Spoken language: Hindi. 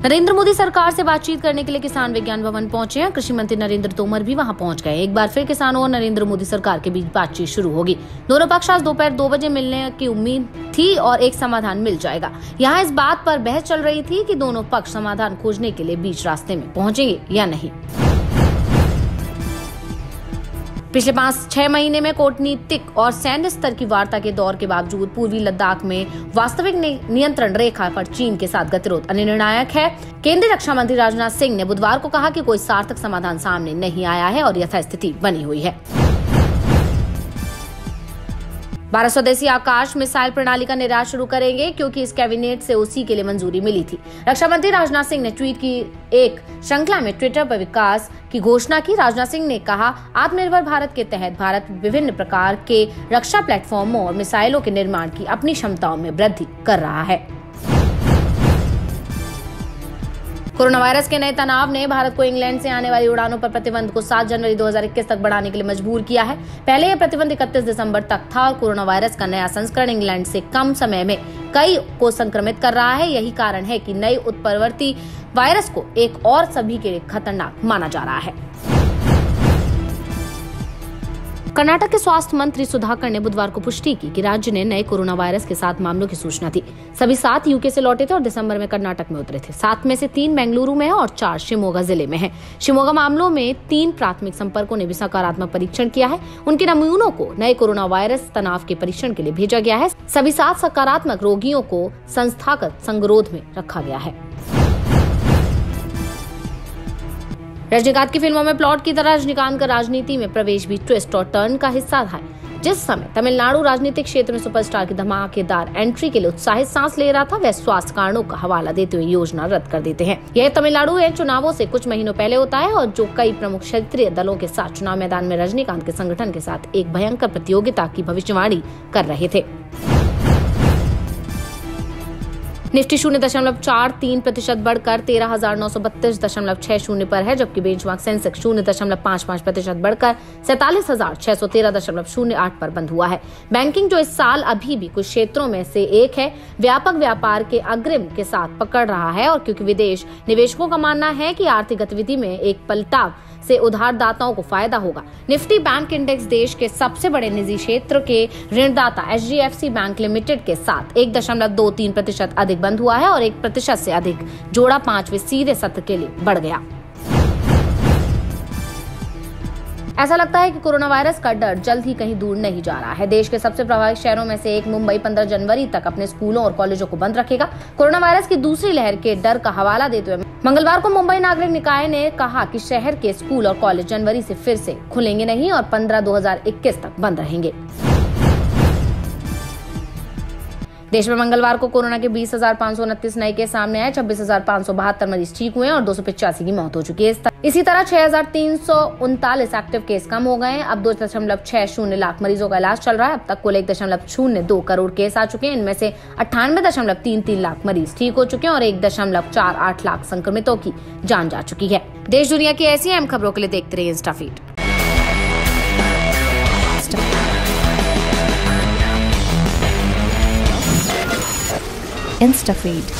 नरेंद्र मोदी सरकार से बातचीत करने के लिए किसान विज्ञान भवन पहुंचे हैं। कृषि मंत्री नरेंद्र तोमर भी वहां पहुंच गए। एक बार फिर किसानों और नरेंद्र मोदी सरकार के बीच बातचीत शुरू होगी। दोनों पक्ष आज दोपहर 2 बजे मिलने की उम्मीद थी और एक समाधान मिल जाएगा। यहाँ इस बात पर बहस चल रही थी कि दोनों पक्ष समाधान खोजने के लिए बीच रास्ते में पहुंचेंगे या नहीं। पिछले 5-6 महीने में कूटनीतिक और सैन्य स्तर की वार्ता के दौर के बावजूद पूर्वी लद्दाख में वास्तविक नियंत्रण रेखा पर चीन के साथ गतिरोध निर्णायक है। केंद्रीय रक्षा मंत्री राजनाथ सिंह ने बुधवार को कहा कि कोई सार्थक समाधान सामने नहीं आया है और यथास्थिति बनी हुई है। भारत स्वदेशी आकाश मिसाइल प्रणाली का निर्यात शुरू करेंगे क्योंकि इस कैबिनेट से उसी के लिए मंजूरी मिली थी। रक्षा मंत्री राजनाथ सिंह ने ट्वीट की एक श्रृंखला में ट्विटर पर विकास की घोषणा की। राजनाथ सिंह ने कहा, आत्मनिर्भर भारत के तहत भारत विभिन्न प्रकार के रक्षा प्लेटफॉर्मों और मिसाइलों के निर्माण की अपनी क्षमताओं में वृद्धि कर रहा है। कोरोना वायरस के नए तनाव ने भारत को इंग्लैंड से आने वाली उड़ानों पर प्रतिबंध को 7 जनवरी 2021 तक बढ़ाने के लिए मजबूर किया है। पहले यह प्रतिबंध 31 दिसंबर तक था और कोरोना वायरस का नया संस्करण इंग्लैंड से कम समय में कई को संक्रमित कर रहा है। यही कारण है कि नई उत्परिवर्ती वायरस को एक और सभी के लिए खतरनाक माना जा रहा है। कर्नाटक के स्वास्थ्य मंत्री सुधाकर ने बुधवार को पुष्टि की कि राज्य ने नए कोरोना वायरस के 7 मामलों की सूचना थी। सभी 7 यूके से लौटे थे और दिसंबर में कर्नाटक में उतरे थे। 7 में से 3 बेंगलुरु में है और 4 शिमोगा जिले में है। शिमोगा मामलों में 3 प्राथमिक संपर्कों ने भी सकारात्मक परीक्षण किया है। उनके नमूनों को नए कोरोना वायरस तनाव के परीक्षण के लिए भेजा गया है। सभी 7 सकारात्मक रोगियों को संस्थागत संगरोध में रखा गया है। रजनीकांत की फिल्मों में प्लॉट की तरह रजनीकांत का राजनीति में प्रवेश भी ट्विस्ट और टर्न का हिस्सा था। जिस समय तमिलनाडु राजनीतिक क्षेत्र में सुपरस्टार की धमाकेदार एंट्री के लिए उत्साहित सांस ले रहा था, वह स्वास्थ्य कारणों का हवाला देते हुए योजना रद्द कर देते हैं। यह तमिलनाडु में चुनावों से कुछ महीनों पहले होता है और जो कई प्रमुख क्षेत्रीय दलों के साथ चुनाव मैदान में रजनीकांत के संगठन के साथ एक भयंकर प्रतियोगिता की भविष्यवाणी कर रहे थे। निफ्टी 0.43% बढ़कर 13,932.60 पर है, जबकि बेंचमार्क सेंसेक्स 0.55% बढ़कर 47,613.08 पर बंद हुआ है। बैंकिंग, जो इस साल अभी भी कुछ क्षेत्रों में से एक है, व्यापक व्यापार के अग्रिम के साथ पकड़ रहा है और क्योंकि विदेश निवेशकों का मानना है कि आर्थिक गतिविधि में एक पलटाव से उधारदाताओं को फायदा होगा। निफ्टी बैंक इंडेक्स देश के सबसे बड़े निजी क्षेत्र के ऋणदाता HDFC बैंक लिमिटेड के साथ 1.23% अधिक बंद हुआ है और 1% से अधिक जोड़ा 5वें सीधे सत्र के लिए बढ़ गया। ऐसा लगता है कि कोरोना वायरस का डर जल्द ही कहीं दूर नहीं जा रहा है। देश के सबसे प्रभावित शहरों में से एक मुंबई 15 जनवरी तक अपने स्कूलों और कॉलेजों को बंद रखेगा। कोरोना वायरस की दूसरी लहर के डर का हवाला देते हुए मंगलवार को मुंबई नागरिक निकाय ने कहा कि शहर के स्कूल और कॉलेज जनवरी से फिर से खुलेंगे नहीं और 15/2021 तक बंद रहेंगे। देश में मंगलवार को कोरोना के 20,529 नए केस सामने आए। 26,572 मरीज ठीक हुए और 285 की मौत हो चुकी है। इसी तरह 6,339 एक्टिव केस कम हो गए हैं। अब 2.60 लाख मरीजों का इलाज चल रहा है। अब तक कुल 1.02 करोड़ केस आ चुके हैं। इनमें से 98.33 लाख मरीज ठीक हो चुके हैं और 1.48 लाख संक्रमितों की जान जा चुकी है। देश दुनिया की ऐसी अहम खबरों के लिए देखते रहिए इंस्टाफीड। InstaFeed.